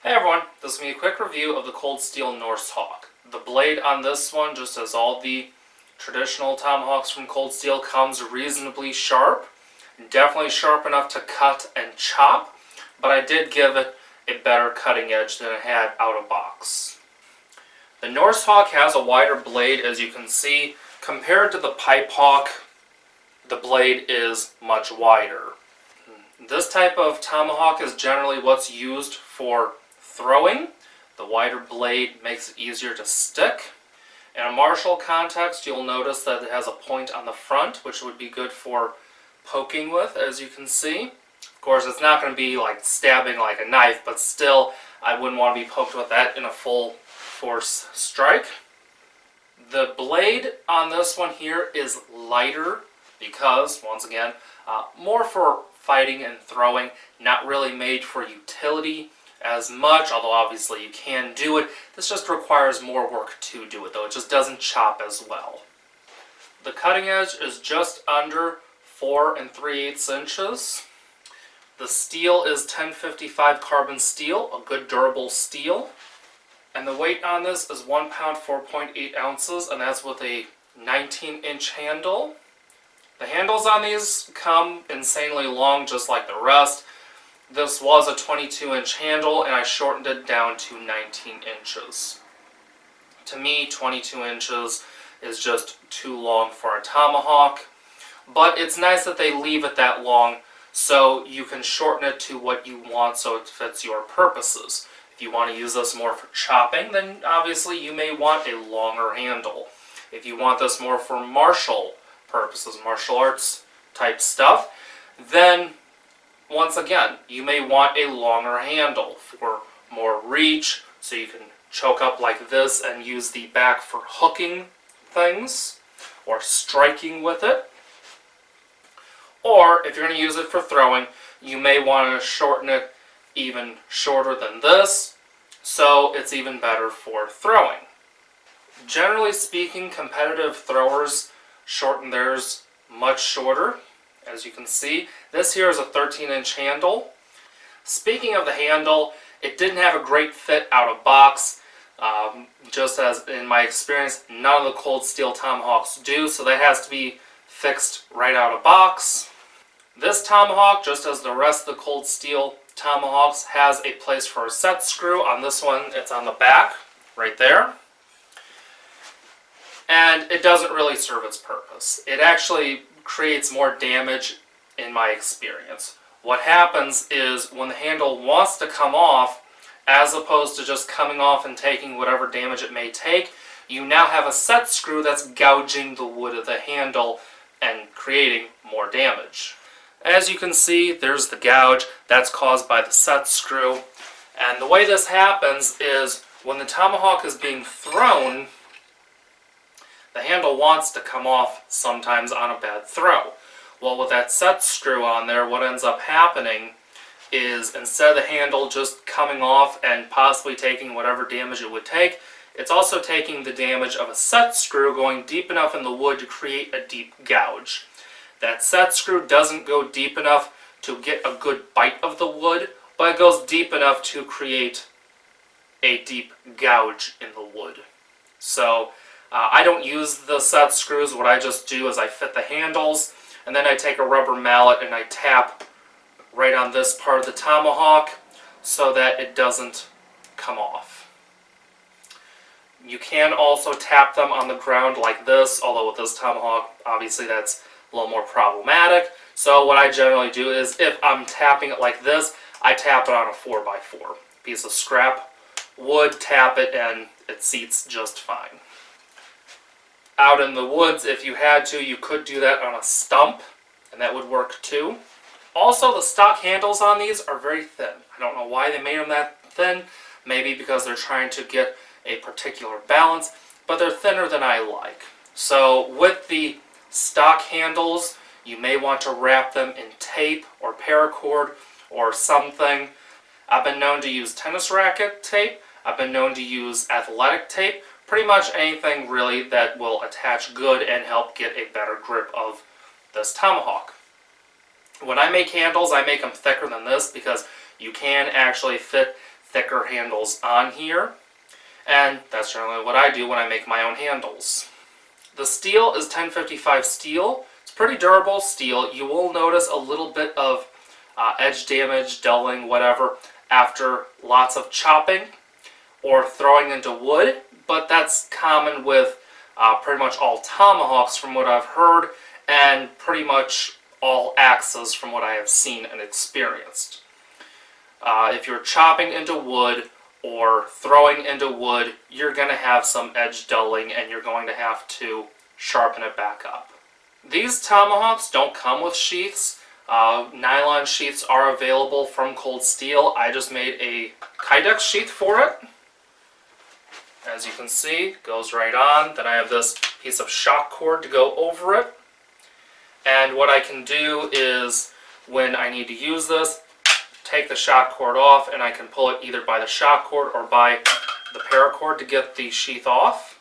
Hey everyone, this is going to be a quick review of the Cold Steel Norse Hawk. The blade on this one, just as all the traditional Tomahawks from Cold Steel, comes reasonably sharp. Definitely sharp enough to cut and chop, but I did give it a better cutting edge than it had out of box. The Norse Hawk has a wider blade, as you can see. Compared to the Pipe Hawk, the blade is much wider. This type of Tomahawk is generally what's used for throwing. The wider blade makes it easier to stick. In a martial context, you'll notice that it has a point on the front, which would be good for poking with, as you can see. Of course, it's not going to be like stabbing like a knife, but still, I wouldn't want to be poked with that in a full force strike. The blade on this one here is lighter because, once again, more for fighting and throwing, not really made for utility as much, although obviously you can do it. This just requires more work to do it, though. It just doesn't chop as well. The cutting edge is just under 4 3/8 inches. The steel is 1055 carbon steel, a good durable steel. And the weight on this is 1 pound 4.8 ounces, and that's with a 19-inch handle. The handles on these come insanely long, just like the rest. This was a 22-inch handle, and I shortened it down to 19 inches. To me, 22 inches is just too long for a Tomahawk, but it's nice that they leave it that long so you can shorten it to what you want so it fits your purposes. If you want to use this more for chopping, then obviously you may want a longer handle. If you want this more for martial purposes, martial arts type stuff, then once again, you may want a longer handle for more reach, so you can choke up like this and use the back for hooking things or striking with it. Or if you're going to use it for throwing, you may want to shorten it even shorter than this, so it's even better for throwing. Generally speaking, competitive throwers shorten theirs much shorter. As you can see, this here is a 13-inch handle. Speaking of the handle, it didn't have a great fit out of box. Just as in my experience, none of the Cold Steel Tomahawks do, so that has to be fixed right out of box. This Tomahawk, just as the rest of the Cold Steel Tomahawks, has a place for a set screw. On this one, it's on the back, right there. And it doesn't really serve its purpose. It actually creates more damage in my experience. What happens is when the handle wants to come off, as opposed to just coming off and taking whatever damage it may take, you now have a set screw that's gouging the wood of the handle and creating more damage. As you can see, there's the gouge. That's caused by the set screw. And the way this happens is when the Tomahawk is being thrown, the handle wants to come off sometimes on a bad throw. Well, with that set screw on there, what ends up happening is instead of the handle just coming off and possibly taking whatever damage it would take, it's also taking the damage of a set screw going deep enough in the wood to create a deep gouge. That set screw doesn't go deep enough to get a good bite of the wood, but it goes deep enough to create a deep gouge in the wood. So I don't use the set screws. What I just do is I fit the handles, and then I take a rubber mallet and I tap right on this part of the Tomahawk so that it doesn't come off. You can also tap them on the ground like this, although with this Tomahawk, obviously that's a little more problematic. So what I generally do is, if I'm tapping it like this, I tap it on a 4x4 piece of scrap wood, tap it, and it seats just fine. Out in the woods, if you had to, you could do that on a stump, and that would work too. Also, the stock handles on these are very thin. I don't know why they made them that thin. Maybe because they're trying to get a particular balance, but they're thinner than I like. So with the stock handles, you may want to wrap them in tape or paracord or something. I've been known to use tennis racket tape. I've been known to use athletic tape. Pretty much anything really that will attach good and help get a better grip of this Tomahawk. When I make handles, I make them thicker than this because you can actually fit thicker handles on here. And that's generally what I do when I make my own handles. The steel is 1055 steel. It's pretty durable steel. You will notice a little bit of edge damage, dulling, whatever, after lots of chopping or throwing into wood, but that's common with pretty much all tomahawks from what I've heard, and pretty much all axes from what I have seen and experienced. If you're chopping into wood or throwing into wood, you're going to have some edge dulling and you're going to have to sharpen it back up. These tomahawks don't come with sheaths. Nylon sheaths are available from Cold Steel. I just made a Kydex sheath for it. As you can see, it goes right on. Then I have this piece of shock cord to go over it. And what I can do is, when I need to use this, take the shock cord off, and I can pull it either by the shock cord or by the paracord to get the sheath off.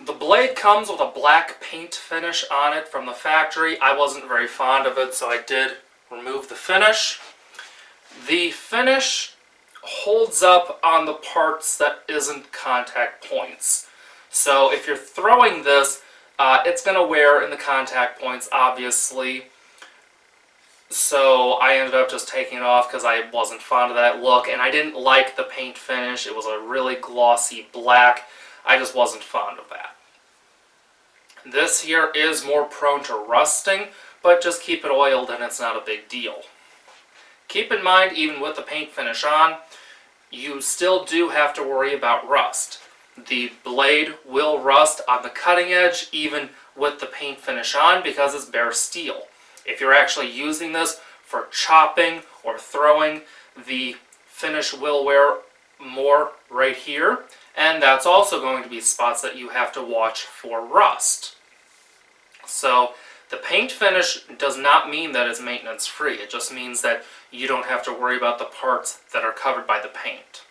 The blade comes with a black paint finish on it from the factory. I wasn't very fond of it, so I did remove the finish. The finish holds up on the parts that isn't contact points. So if you're throwing this, it's going to wear in the contact points, obviously. So I ended up just taking it off because I wasn't fond of that look, and I didn't like the paint finish. It was a really glossy black. I just wasn't fond of that. This here is more prone to rusting, but just keep it oiled and it's not a big deal. Keep in mind, even with the paint finish on, you still do have to worry about rust. The blade will rust on the cutting edge even with the paint finish on because it's bare steel. If you're actually using this for chopping or throwing, the finish will wear more right here, and that's also going to be spots that you have to watch for rust. So the paint finish does not mean that it's maintenance free. It just means that you don't have to worry about the parts that are covered by the paint.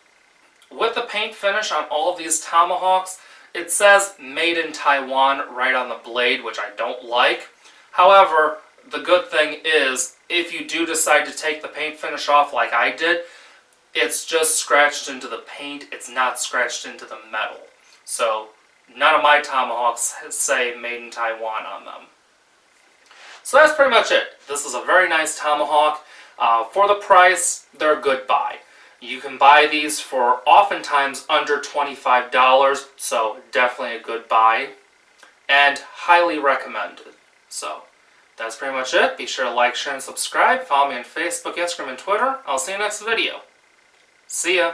With the paint finish on all of these tomahawks, it says made in Taiwan right on the blade, which I don't like. However, the good thing is, if you do decide to take the paint finish off like I did, it's just scratched into the paint. It's not scratched into the metal. So none of my tomahawks say made in Taiwan on them. So that's pretty much it. This is a very nice tomahawk. For the price, they're a good buy. You can buy these for oftentimes under $25, so definitely a good buy, and highly recommended. So that's pretty much it. Be sure to like, share, and subscribe. Follow me on Facebook, Instagram, and Twitter. I'll see you next video. See ya!